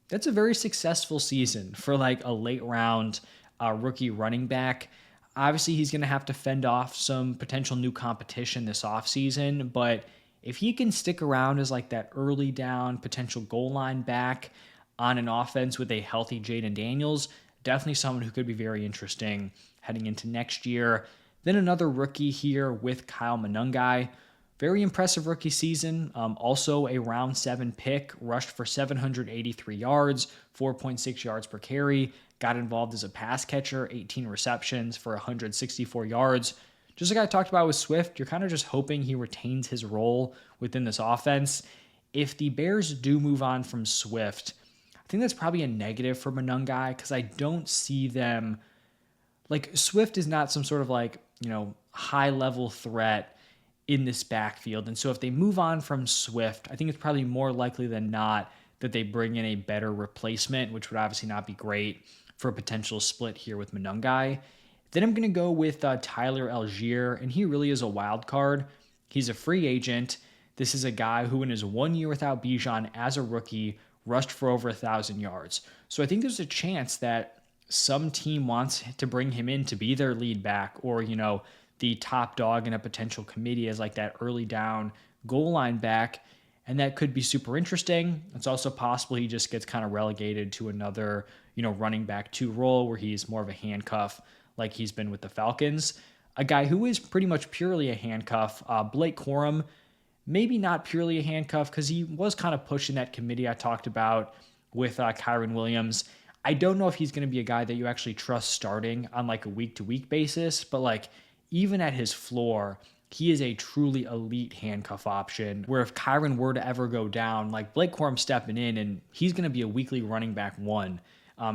Speaker 1: That's a very successful season for like a late round rookie running back. Obviously, he's going to have to fend off some potential new competition this offseason, but if he can stick around as like that early down potential goal line back on an offense with a healthy Jaden Daniels, definitely someone who could be very interesting heading into next year. Then another rookie here with Kyle Monungai. Very impressive rookie season. Also a round 7 pick, rushed for 783 yards, 4.6 yards per carry, got involved as a pass catcher, 18 receptions for 164 yards. Just like I talked about with Swift, you're kind of just hoping he retains his role within this offense. If the Bears do move on from Swift, I think that's probably a negative for Monungai because I don't see them. Like, Swift is not some sort of like, high-level threat in this backfield. And so if they move on from Swift, I think it's probably more likely than not that they bring in a better replacement, which would obviously not be great for a potential split here with Monungai. Then I'm going to go with Tyler Algier, and he really is a wild card. He's a free agent. This is a guy who in his 1 year without Bijan as a rookie rushed for over 1,000 yards. So I think there's a chance that some team wants to bring him in to be their lead back, or, the top dog in a potential committee as like that early down goal line back. And that could be super interesting. It's also possible he just gets kind of relegated to another, running back 2 role where he's more of a handcuff like he's been with the Falcons. A guy who is pretty much purely a handcuff, Blake Corum, maybe not purely a handcuff because he was kind of pushing that committee I talked about with Kyron Williams. I don't know if he's going to be a guy that you actually trust starting on like a week-to-week basis, but like even at his floor, he is a truly elite handcuff option where if Kyron were to ever go down, like Blake Corum stepping in and he's going to be a weekly running back 1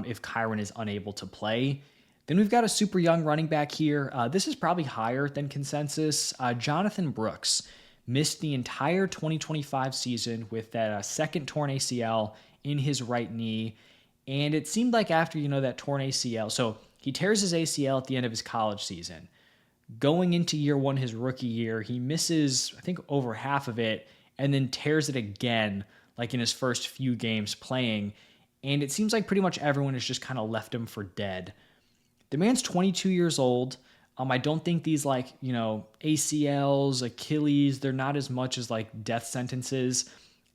Speaker 1: if Kyron is unable to play. Then we've got a super young running back here. This is probably higher than consensus. Jonathan Brooks missed the entire 2025 season with that second torn ACL in his right knee. And it seemed like after, that torn ACL, so he tears his ACL at the end of his college season. Going into year 1, his rookie year, he misses, I think, over half of it and then tears it again, like in his first few games playing. And it seems like pretty much everyone has just kind of left him for dead. The man's 22 years old. I don't think these ACLs, Achilles, they're not as much as like death sentences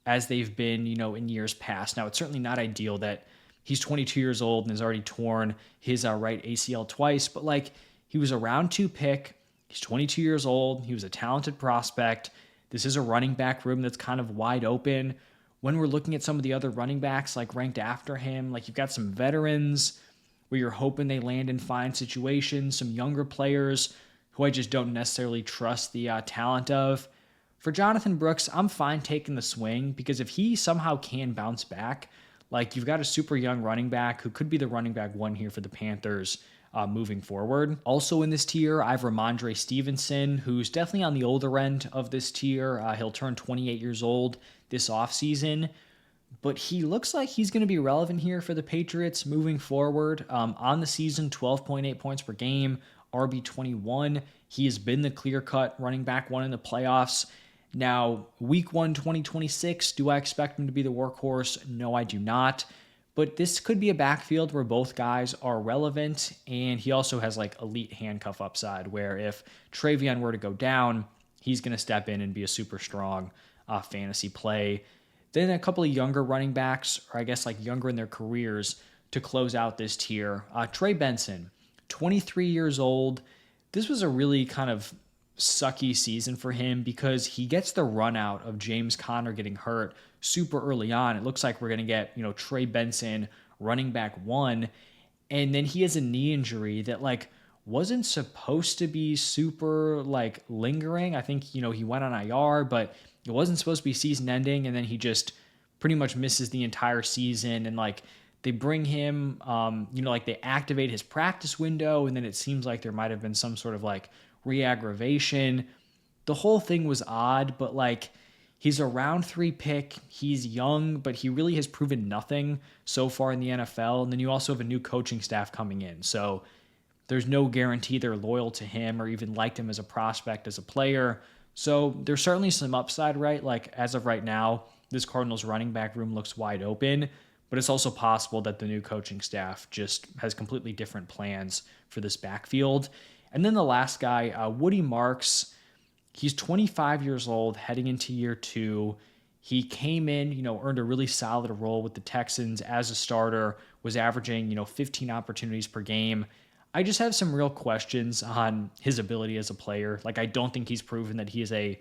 Speaker 1: as they've been, in years past. Now, it's certainly not ideal that he's 22 years old and has already torn his right ACL twice, but like he was a round 2 pick. He's 22 years old. He was a talented prospect. This is a running back room that's kind of wide open. When we're looking at some of the other running backs like ranked after him, like you've got some veterans where you're hoping they land in fine situations, some younger players who I just don't necessarily trust the talent of. For Jonathan Brooks, I'm fine taking the swing because if he somehow can bounce back, like you've got a super young running back who could be the running back 1 here for the Panthers moving forward. Also in this tier, I have Ramondre Stevenson, who's definitely on the older end of this tier. He'll turn 28 years old this offseason. But he looks like he's going to be relevant here for the Patriots moving forward. On the season, 12.8 points per game, RB21. He has been the clear-cut running back 1 in the playoffs. Now, week 1, 2026, do I expect him to be the workhorse? No, I do not. But this could be a backfield where both guys are relevant, and he also has like elite handcuff upside, where if Travion were to go down, he's going to step in and be a super strong fantasy play. Then a couple of younger running backs, or I guess like younger in their careers, to close out this tier. Trey Benson, 23 years old. This was a really kind of sucky season for him because he gets the run out of James Conner getting hurt super early on. It looks like we're going to get, Trey Benson running back 1. And then he has a knee injury that like wasn't supposed to be super like lingering. I think, he went on IR, but it wasn't supposed to be season ending. And then he just pretty much misses the entire season. And like they bring him, like they activate his practice window. And then it seems like there might've been some sort of like re-aggravation. The whole thing was odd, but like he's a round 3 pick. He's young, but he really has proven nothing so far in the NFL. And then you also have a new coaching staff coming in. So there's no guarantee they're loyal to him or even liked him as a prospect, as a player. So there's certainly some upside, right? Like as of right now, this Cardinals running back room looks wide open, but it's also possible that the new coaching staff just has completely different plans for this backfield. And then the last guy, Woody Marks, he's 25 years old heading into year 2. He came in, earned a really solid role with the Texans as a starter, was averaging, 15 opportunities per game. I just have some real questions on his ability as a player. Like, I don't think he's proven that he is a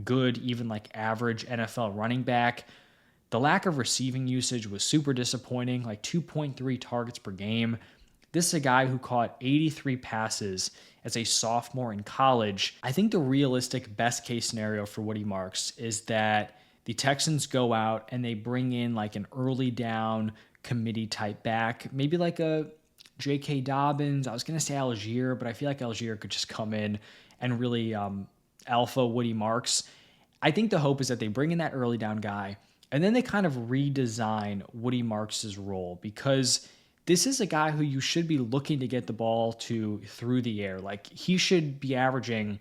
Speaker 1: good, even like average NFL running back. The lack of receiving usage was super disappointing, like 2.3 targets per game. This is a guy who caught 83 passes as a sophomore in college. I think the realistic best case scenario for Woody Marks is that the Texans go out and they bring in like an early down committee type back, maybe like a J.K. Dobbins. I was going to say Algier, but I feel like Algier could just come in and really alpha Woody Marks. I think the hope is that they bring in that early down guy and then they kind of redesign Woody Marks' role, because this is a guy who you should be looking to get the ball to through the air. Like, he should be averaging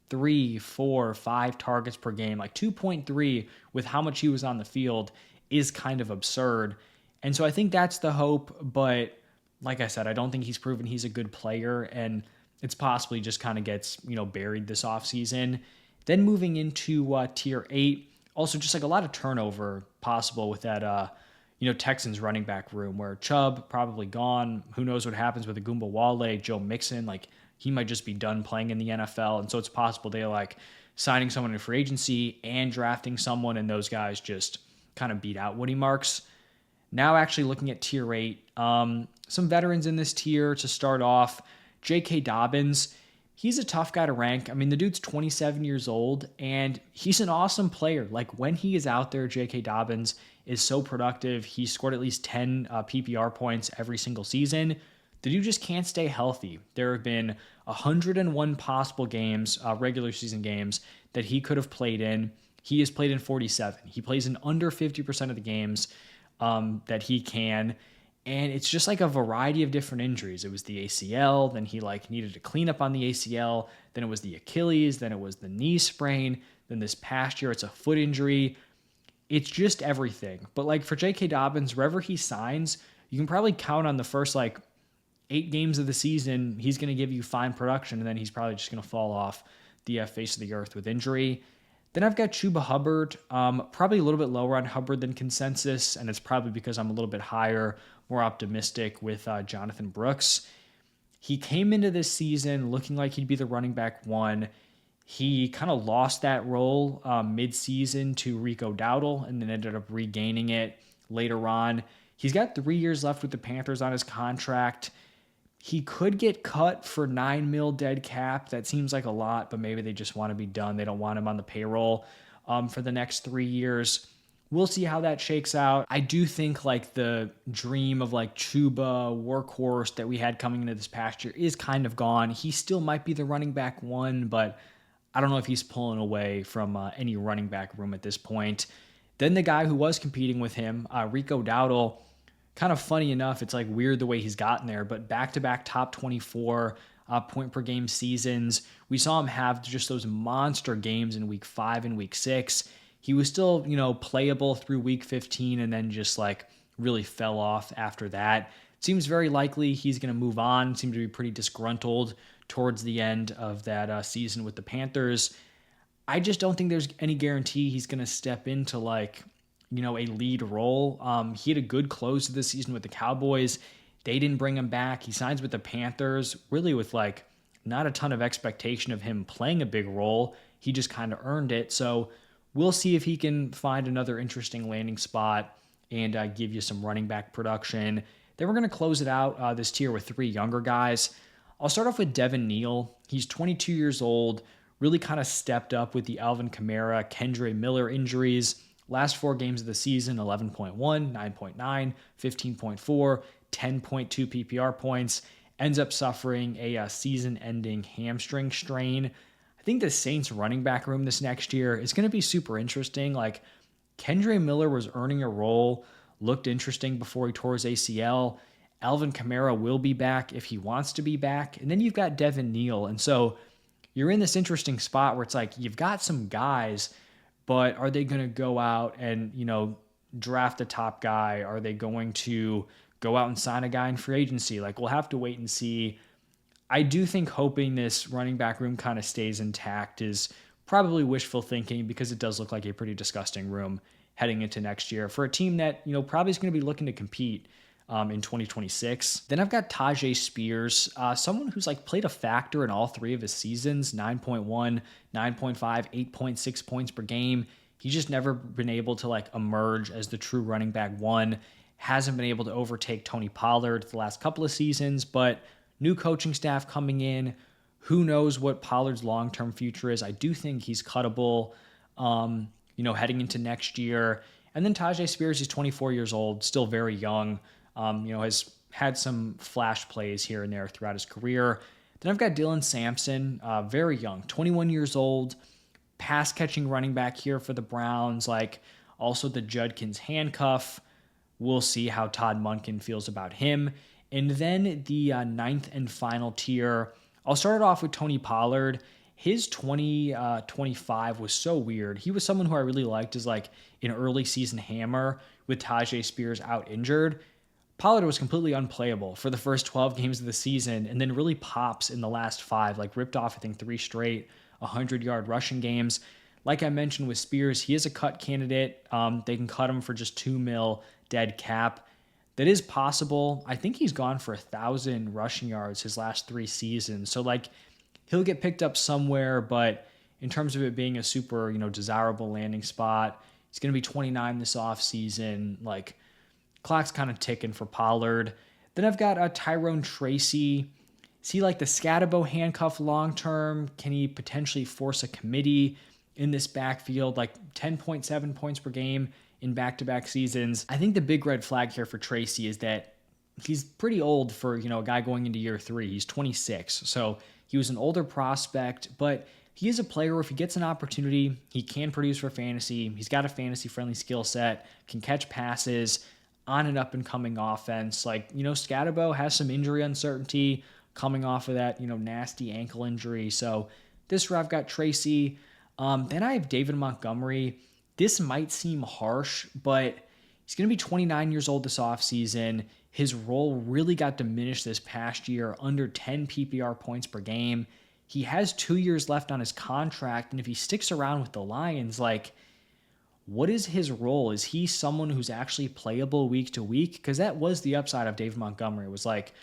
Speaker 1: 3, 4, 5 targets per game. Like 2.3 with how much he was on the field is kind of absurd. And so I think that's the hope. But like I said, I don't think he's proven he's a good player. And it's possibly just kind of gets, buried this offseason. Then moving into tier 8, also just like a lot of turnover possible with that, Texans running back room where Chubb probably gone. Who knows what happens with Agumba Wale, Joe Mixon. Like he might just be done playing in the NFL. And so it's possible they're like signing someone in free agency and drafting someone, and those guys just kind of beat out Woody Marks. Now actually looking at tier 8, some veterans in this tier to start off. J.K. Dobbins, he's a tough guy to rank. I mean, the dude's 27 years old, and he's an awesome player. Like, when he is out there, J.K. Dobbins is so productive. He scored at least 10 PPR points every single season. The dude just can't stay healthy. There have been 101 possible games, regular season games, that he could have played in. He has played in 47. He plays in under 50% of the games that he can. And it's just like a variety of different injuries. It was the ACL, then he needed to clean up on the ACL, then it was the Achilles, then it was the knee sprain, then this past year it's a foot injury. It's just everything. But for J.K. Dobbins, wherever he signs, you can probably count on the first 8 games of the season, he's going to give you fine production, and then he's probably just going to fall off the face of the earth with injury. Then I've got Chuba Hubbard, probably a little bit lower on Hubbard than consensus, and it's probably because I'm a little bit higher, more optimistic with Jonathan Brooks. He came into this season looking like he'd be the running back 1. He kind of lost that role mid-season to Rico Dowdle and then ended up regaining it later on. He's got 3 years left with the Panthers on his contract. He could get cut for $9 million dead cap. That seems like a lot, but maybe they just want to be done. They don't want him on the payroll for the next 3 years. We'll see how that shakes out. I do think the dream of Chuba, workhorse that we had coming into this past year is kind of gone. He still might be the running back 1, but I don't know if he's pulling away from any running back room at this point. Then the guy who was competing with him, Rico Dowdle, kind of funny enough, it's weird the way he's gotten there, but back-to-back top 24 point per game seasons. We saw him have just those monster games in week 5 and week 6. He was still, playable through week 15 and then just really fell off after that. It seems very likely he's going to move on. Seemed to be pretty disgruntled towards the end of that season with the Panthers. I just don't think there's any guarantee he's going to step into a lead role. He had a good close to the season with the Cowboys. They didn't bring him back. He signs with the Panthers really with not a ton of expectation of him playing a big role. He just kind of earned it. So we'll see if he can find another interesting landing spot and give you some running back production. Then we're going to close it out this tier with 3 younger guys. I'll start off with Devin Neal. He's 22 years old, really kind of stepped up with the Alvin Kamara, Kendre Miller injuries. Last 4 games of the season, 11.1, 9.9, 15.4, 10.2 PPR points. Ends up suffering a season-ending hamstring strain. I think the Saints running back room this next year is going to be super interesting. Kendre Miller was earning a role, looked interesting before he tore his ACL. Alvin Kamara will be back if he wants to be back. And then you've got Devin Neal. And so you're in this interesting spot where it's you've got some guys, but are they going to go out and, draft a top guy? Are they going to go out and sign a guy in free agency? We'll have to wait and see. I do think hoping this running back room kind of stays intact is probably wishful thinking because it does look like a pretty disgusting room heading into next year for a team that, probably is going to be looking to compete in 2026. Then I've got Tajay Spears, someone who's played a factor in all 3 of his seasons, 9.1, 9.5, 8.6 points per game. He's just never been able to emerge as the true running back 1. Hasn't been able to overtake Tony Pollard the last couple of seasons, but new coaching staff coming in. Who knows what Pollard's long-term future is? I do think he's cuttable, heading into next year. And then Tajay Spears, he's 24 years old, still very young. Has had some flash plays here and there throughout his career. Then I've got Dylan Sampson, very young, 21 years old, pass-catching running back here for the Browns, also the Judkins handcuff. We'll see how Todd Monken feels about him. And then the 9th and final tier, I'll start it off with Tony Pollard. his 2025 was so weird. He was someone who I really liked as like an early season hammer with Tajay Spears out injured. Pollard was completely unplayable for the first 12 games of the season and then really pops in the last five, like ripped off, I think, three straight 100-yard rushing games. Like I mentioned with Spears, he is a cut candidate. They can cut him for just $2 million dead cap. That is possible. I think he's gone for 1,000 rushing yards his last three seasons. So like he'll get picked up somewhere, but in terms of it being a super, desirable landing spot, he's going to be 29 this offseason. Like clock's kind of ticking for Pollard. Then I've got Tyrone Tracy. Is he like the Scatabo handcuff long term? Can he potentially force a committee in this backfield? Like 10.7 points per game in back-to-back seasons. I think the big red flag here for Tracy is that he's pretty old for, a guy going into year three. He's 26. So he was an older prospect, but he is a player where if he gets an opportunity, he can produce for fantasy. He's got a fantasy-friendly skill set, can catch passes on an up-and-coming offense. Like, Scatabo has some injury uncertainty coming off of that, nasty ankle injury. So this year I've got Tracy. Then I have David Montgomery. This might seem harsh, but he's going to be 29 years old this offseason. His role really got diminished this past year, under 10 PPR points per game. He has 2 years left on his contract, and if he sticks around with the Lions, like, what is his role? Is he someone who's actually playable week to week? Because that was the upside of David Montgomery. It was like,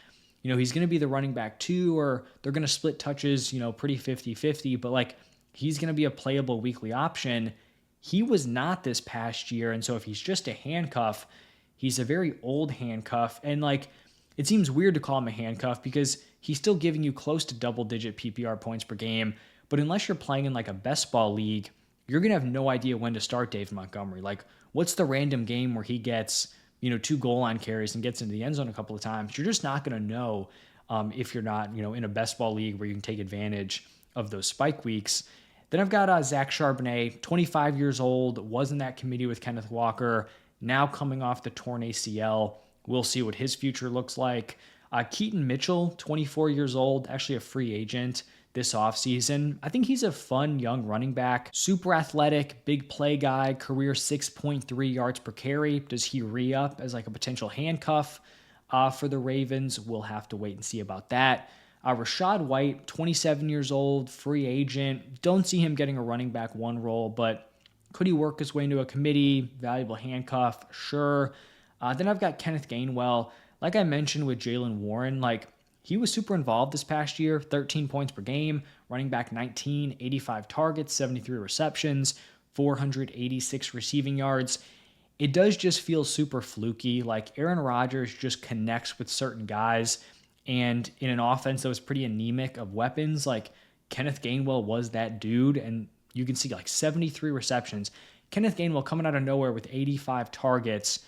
Speaker 1: he's going to be the running back too, or they're going to split touches, pretty 50-50, but like he's going to be a playable weekly option. He was not this past year, and so if he's just a handcuff, he's a very old handcuff, and like it seems weird to call him a handcuff because he's still giving you close to double-digit PPR points per game, but unless you're playing in like a best ball league, you're going to have no idea when to start David Montgomery. Like, what's the random game where he gets, 2 goal line carries and gets into the end zone a couple of times? You're just not going to know if you're not, in a best ball league where you can take advantage of those spike weeks. Then I've got Zach Charbonnet, 25 years old, was in that committee with Kenneth Walker, now coming off the torn ACL. We'll see what his future looks like. Keaton Mitchell, 24 years old, actually a free agent this offseason. I think he's a fun young running back, super athletic, big play guy, career 6.3 yards per carry. Does he re-up as like a potential handcuff for the Ravens? We'll have to wait and see about that. Rachaad White, 27 years old, free agent. Don't see him getting a running back one role, but could he work his way into a committee? Valuable handcuff, sure. Then I've got Kenneth Gainwell. Like I mentioned with Jaylen Warren, like he was super involved this past year, 13 points per game, running back 19, 85 targets, 73 receptions, 486 receiving yards. It does just feel super fluky. Like Aaron Rodgers just connects with certain guys. And in an offense that was pretty anemic of weapons, like Kenneth Gainwell was that dude. And you can see like 73 receptions. Kenneth Gainwell coming out of nowhere with 85 targets.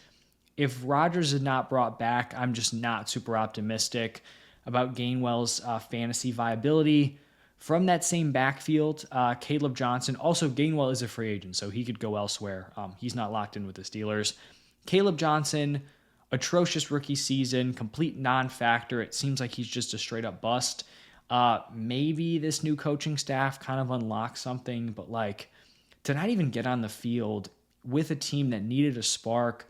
Speaker 1: If Rodgers is not brought back, I'm just not super optimistic about Gainwell's fantasy viability. From that same backfield, Caleb Johnson. Also, Gainwell is a free agent, so he could go elsewhere. He's not locked in with the Steelers. Caleb Johnson, atrocious rookie season, complete non-factor. It seems like he's just a straight-up bust. Maybe this new coaching staff kind of unlocks something, but like to not even get on the field with a team that needed a spark,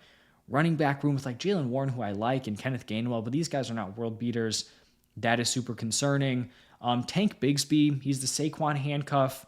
Speaker 1: running back room with like Jaylen Warren, who I like, and Kenneth Gainwell, but these guys are not world beaters. That is super concerning. Tank Bigsby, he's the Saquon handcuff,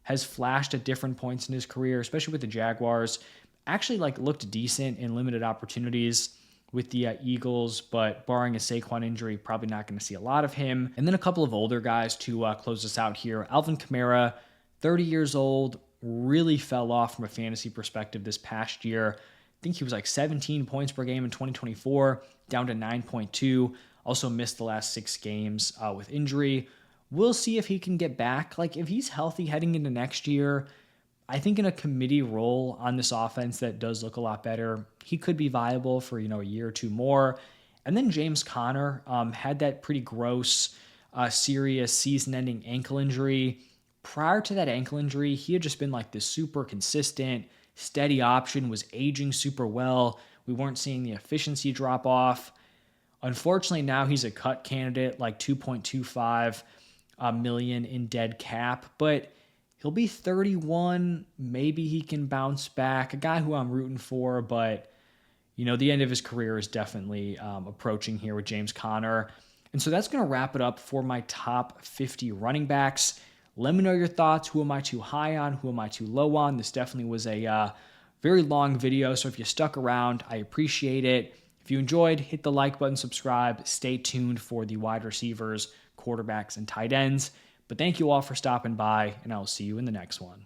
Speaker 1: has flashed at different points in his career, especially with the Jaguars. Actually, like looked decent in limited opportunities with the Eagles, but barring a Saquon injury, probably not going to see a lot of him. And then a couple of older guys to close us out here. Alvin Kamara, 30 years old, really fell off from a fantasy perspective this past year. I think he was like 17 points per game in 2024, down to 9.2. Also missed the last 6 games with injury. We'll see if he can get back. Like if he's healthy heading into next year, I think in a committee role on this offense that does look a lot better, he could be viable for, a year or two more. And then James Conner had that pretty gross, serious season-ending ankle injury. Prior to that ankle injury, he had just been like this super consistent, steady option, was aging super well. We weren't seeing the efficiency drop off. Unfortunately, now he's a cut candidate, like 2.25. million in dead cap, but he'll be 31. Maybe he can bounce back. A guy who I'm rooting for, but the end of his career is definitely approaching here with James Conner. And so that's going to wrap it up for my top 50 running backs. Let me know your thoughts. Who am I too high on? Who am I too low on? This definitely was a very long video, so if you stuck around, I appreciate it. If you enjoyed, hit the like button, subscribe. Stay tuned for the wide receivers, quarterbacks, and tight ends. But thank you all for stopping by, and I'll see you in the next one.